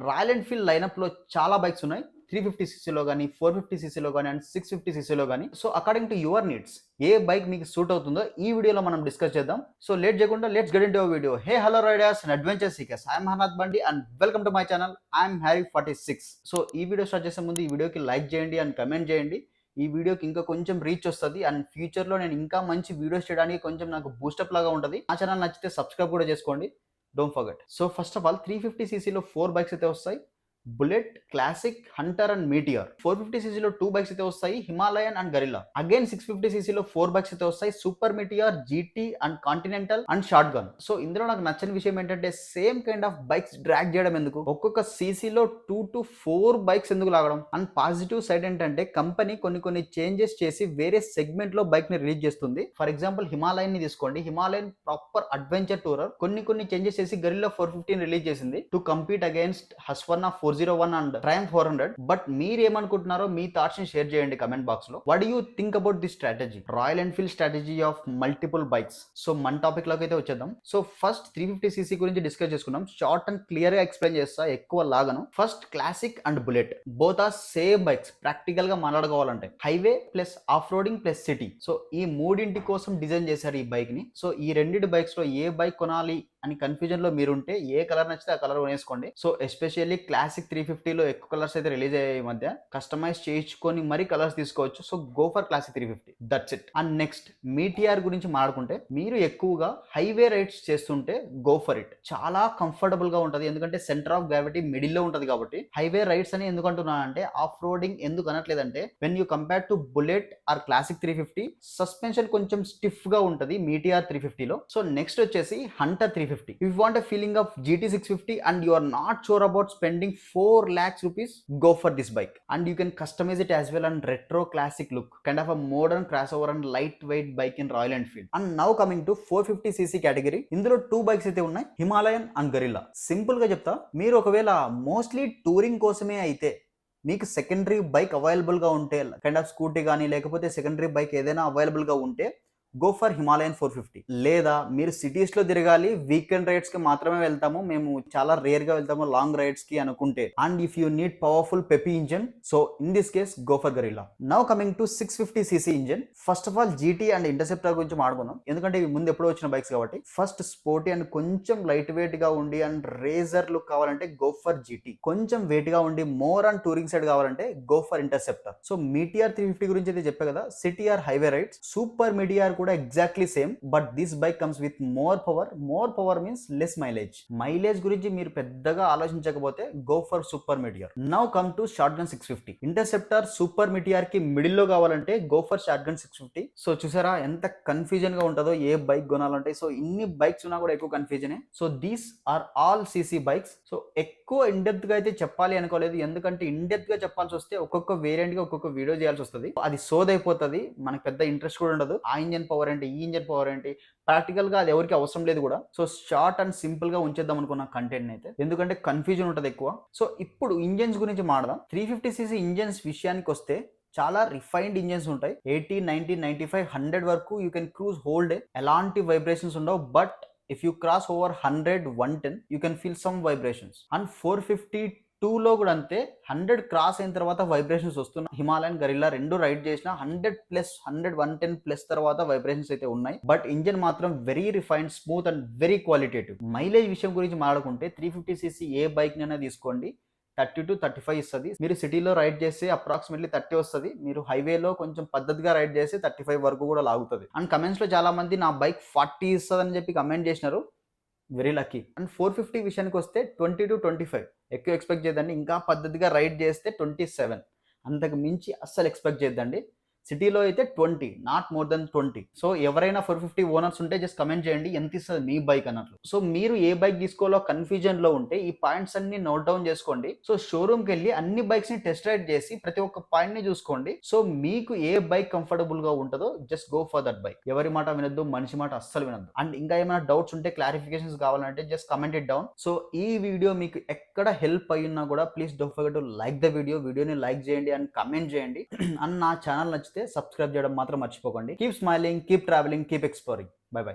Royal Enfield లైనప్‌లో చాలా bikes ఉన్నాయి. 350 సీసీలో గాని, 450 సీసీలో గాని అండ్ 650 సీసీలో గాని. So, according to your needs ఏ బైక్ మీకు సూట్ అవుతుందో ఈ వీడియోలో మనం డిస్కస్ చేద్దాం. సో, లేట్ చేయకుండా let's get into our video. Hey hello riders and adventure seekers. I am Harnath Bandi and welcome to my channel. I am Harry 46. So, ఈ video start చేసే ముందు ఈ వీడియోకి లైక్ చేయండి అండ్ కామెంట్ చేయండి. ఈ వీడియోకి ఇంకా కొంచెం రీచ్ వస్తది అండ్ ఫ్యూచర్‌లో నేను ఇంకా మంచి వీడియోస్ చేయడానికి కొంచెం నాకు బూస్టప్ లాగా ఉంటది. నా ఛానల్ నచ్చితే సబ్స్క్రైబ్ కూడా చేసుకోండి. Don't forget. So, first of all 350 సీసీలో 4 బైక్స్ అయితే వస్తాయి. Bullet, Classic, Hunter and Meteor. 450 సీసీలో 2 బైక్స్ అయితే వస్తాయి. Himalayan and Guerrilla. అగైన్ 650 సీసీలో 4 బైక్స్ అయితే వస్తాయి. Super Meteor, GT and Continental and Shotgun. So ఇందులో నాకు నచ్చని విషయం ఏంటంటే same kind of bikes drag చేయడం ఎందుకు? ఒక్కొక్క సీసీలో 2 to 4 బైక్స్ ఎందుకు లాగడం? అండ్ పాజిటివ్ సైడ్ ఏంటంటే కంపెనీ కొన్ని చేంజెస్ చేసి వేరే సెగ్మెంట్ లో బైక్ ని రిలీజ్ చేస్తుంది. ఫర్ ఎగ్జాంపుల్ హిమాలయన్ ని తీసుకోండి. హిమాలయన్ ప్రాపర్ అడ్వెంచర్ టూరర్ కొన్ని చేంజెస్ చేసి గరిల్లా 450 రిలీజ్ చేసింది to compete against Husqvarna 401 and Triumph 400. But మీరు ఏమనుకుంటున్నారో మీ థాట్స్ ని షేర్ చేయండి కమెంట్ బాక్స్ లో. What do you think about this strategy? Royal Enfield strategy of multiple bikes. So మన టాపిక్ లోకి అయితే వచ్చేద్దాం. సో ఫస్ట్ 350 సీసీ గురించి డిస్కస్ చేసుకున్నాం. షార్ట్ అండ్ క్లియర్ గా ఎక్స్ప్లెయిన్ చేస్తా, ఎక్కువ లాగను. First classic and bullet both are same bikes. Practical గా మాట్లాడుకోవాలంటే highway plus off roading plus city. So ఈ మూడింటి కోసం డిజైన్ చేశారు ఈ బైక్ ని. సో ఈ రెండింటి బైక్స్ లో ఏ బైక్ కొనాలి అని కన్ఫ్యూజన్ లో మీరుంటే ఏ కలర్ నచ్చితే ఆ కలర్ కొనేసుకోండి. సో ఎస్పెషల్లీ క్లాసిక్ 350లో ఎక్కువ కలర్స్ అయితే రిలీజ్ అయ్యాయి ఈ మధ్య. కస్టమైజ్ చేయించుకొని మరీ కలర్స్ తీసుకోవచ్చు. So go for Classic 350. That's it. And next Meteor గురించి మాట్లాడుకుంటే మీరు ఎక్కువగా హైవే రైడ్స్ చేస్తుంటే గో ఫర్ ఇట్. చాలా కంఫర్టబుల్ గా ఉంటది. ఎందుకంటే సెంటర్ ఆఫ్ గ్రావిటీ మిడిల్ లో ఉంటది కాబట్టి. హైవే రైడ్స్ అని ఎందుకు అంటున్నానంటే ఆఫ్ రోడింగ్ ఎందుకు అనట్లేదంటే when you compare to Bullet or Classic 350 suspension కొంచెం స్టిఫ్ గా ఉంటది మీటిఆర్ 350లో. సో నెక్స్ట్ వచ్చేసి Hunter 350. If you want a feeling of GT 650 and you are not sure about spending 4 lakhs rupees, go for this bike. And you can customize it as well and retro classic look. Kind of a modern crossover and lightweight bike in Royal Enfield. And now coming to 450cc category. ఇందులో 2 bikes అయితే ఉన్నాయి. Himalayan and గరిల్లా. Simple గా చెప్తా, మీరు ఒకవేళ mostly touring కోసమే అయితే మీకు సెకండరీ బైక్ అవైలబుల్ గా ఉంటే కైండ్ ఆఫ్ స్కూటీ కానీ లేకపోతే సెకండరీ బైక్ ఏదైనా అవైలబుల్ గా ఉంటే గో ఫర్ హిమాలయన్ 450. లేదా మీరు సిటీస్ లో తిరగాలి, వీకెండ్ రైడ్స్ కి మాత్రమే వెళ్తాము, మేము చాలా రేర్ గా వెళ్తాము లాంగ్ రైడ్స్ కి అనుకుంటే, and if you need powerful peppy engine, so in this case go for Guerrilla. Now coming to 650cc engine. First of all GT and Interceptor గురించి మాట్లాడుకుందాం. ఎందుకంటే ఇవి ముందు ఎప్పుడో వచ్చిన బైక్స్ కాబట్టి. ఫస్ట్ స్పోర్టీ అండ్ కొంచెం లైట్ వెయిట్ గా ఉండి అండ్ రేజర్ లుక్ కావాలంటే గో ఫర్ జీటీ. కొంచెం వెయిట్ గా ఉండి మోర్ అండ్ టూరింగ్ సైడ్ కావాలంటే go for Interceptor. So Meteor 350 గురించి అయితే చెప్పా కదా, city or highway rides. Super Meteor కూడా exactly same, but this bike comes with more power means less mileage గురించి మీరు పెద్దగా ఆలోచించకపోతే go for Super Meteor. Now come to Shotgun 650. Interceptor Super Meteor కి మిడిల్ లో కావాలంటే go for Shotgun 650. So చూసారా ఎంత కన్ఫ్యూజన్ గా ఉంటుందో ఏ బైక్ కొనాలంటే. సో ఇన్ని బైక్స్ ఉన్నా కూడా ఎక్కువ కన్ఫ్యూజనే. So these are all cc bikes. So ఎక్కువ ఇన్ డెప్త్ గా అయితే చెప్పాలి అనుకోలేదు, ఎందుకంటే ఇన్ డెప్త్ గా చెప్పాల్సి వస్తే ఒక్కొక్క వేరియంట్ గా ఒక్కొక్క వీడియో చేయాల్సి వస్తుంది. అది సోదైపోతుంది, మనకు పెద్ద ఇంట్రెస్ట్ కూడా ఉండదు. ఆ ఇంజన్ పవర్ ఏంటి, ఈ ఇంజన్ పవర్ ఏంటి, ప్రాక్టికల్ గా అది ఎవరికి అవసరం లేదు కూడా. సో షార్ట్ అండ్ సింపుల్ గా ఉంచేద్దాం అనుకున్న కంటెంట్ అయితే, ఎందుకంటే కన్ఫ్యూజన్ ఉంటుంది ఎక్కువ. సో ఇప్పుడు ఇంజన్స్ గురించి మాట్లాడదాం. 350cc ఇంజన్స్ విషయానికి వస్తే చాలా రిఫైన్డ్ ఇంజన్స్ ఉంటాయి. 80, 90, 95, 100 వరకు you can cruise whole day, ఎలాంటి వైబ్రేషన్స్ ఉండవు. But if you cross over 100, 110 you can feel some vibrations. And 452 లో కూడా అంతే, 100 క్రాస్ అయిన తర్వాత వైబ్రేషన్స్ వస్తున్నాయి. హిమాలయన్ గరిల్లా రెండు రైడ్ చేసిన 100+, 110+ తర్వాత వైబ్రేషన్స్ అయితే ఉన్నాయి. బట్ ఇంజన్ మాత్రం very refined, smooth and very qualitative. Mileage విషయం గురించి మాట్లాడుకుంటే 350cc ఏ బైక్ నైనా తీసుకోండి 30 to 35 ఇస్తుంది. మీరు సిటీలో రైడ్ చేస్తే అప్రాక్సిమేట్లీ 30 వస్తుంది. మీరు హైవేలో కొంచెం పద్ధతిగా రైడ్ చేస్తే 35 వరకు కూడా లాగుతుంది. అండ్ కమెంట్స్ లో చాలా మంది నా బైక్ 40 ఇస్తుంది అని చెప్పి కమెంట్ చేసినారు. Very lucky. అండ్ 450 విషయానికి వస్తే 20 to 25 ఎక్కువ ఎక్స్పెక్ట్ చేయదండి. ఇంకా పద్ధతిగా రైడ్ చేస్తే 27, అంతకు మించి అస్సలు ఎక్స్పెక్ట్ చేయద్దండి. సిటీలో అయితే 20, నాట్ మోర్ దెన్ 20. సో ఎవరైనా 450 ఓనర్స్ ఉంటే జస్ట్ కమెంట్ చేయండి ఎంత ఇస్తుంది మీ బైక్ అన్నట్లు. సో మీరు ఏ బైక్ తీసుకోవాలో కన్ఫ్యూజన్ లో ఉంటే ఈ పాయింట్స్ అన్ని నోట్ డౌన్ చేసుకోండి. సో షోరూమ్ కి వెళ్ళి అన్ని బైక్స్ ని టెస్ట్ రైడ్ చేసి ప్రతి ఒక్క పాయింట్ ని చూసుకోండి. సో మీకు ఏ బైక్ కంఫర్టబుల్ గా ఉంటుందో just go for that bike. ఎవరి మాట వినొద్దు, మనిషి మాట అస్సలు వినొద్దు. అండ్ ఇంకా ఏమైనా డౌట్స్ ఉంటే, క్లారిఫికేషన్స్ కావాలంటే just comment it down. So ఈ వీడియో మీకు ఎక్కడ హెల్ప్ అయ్యున్నా కూడా please don't forget to like the వీడియోని లైక్ చేయండి అండ్ కమెంట్ చేయండి. అండ్ నా ఛానల్ నచ్చితే సబ్స్క్రైబ్ చేయడం మాత్రం మర్చిపోకండి. Keep smiling, keep travelling, keep exploring. By by.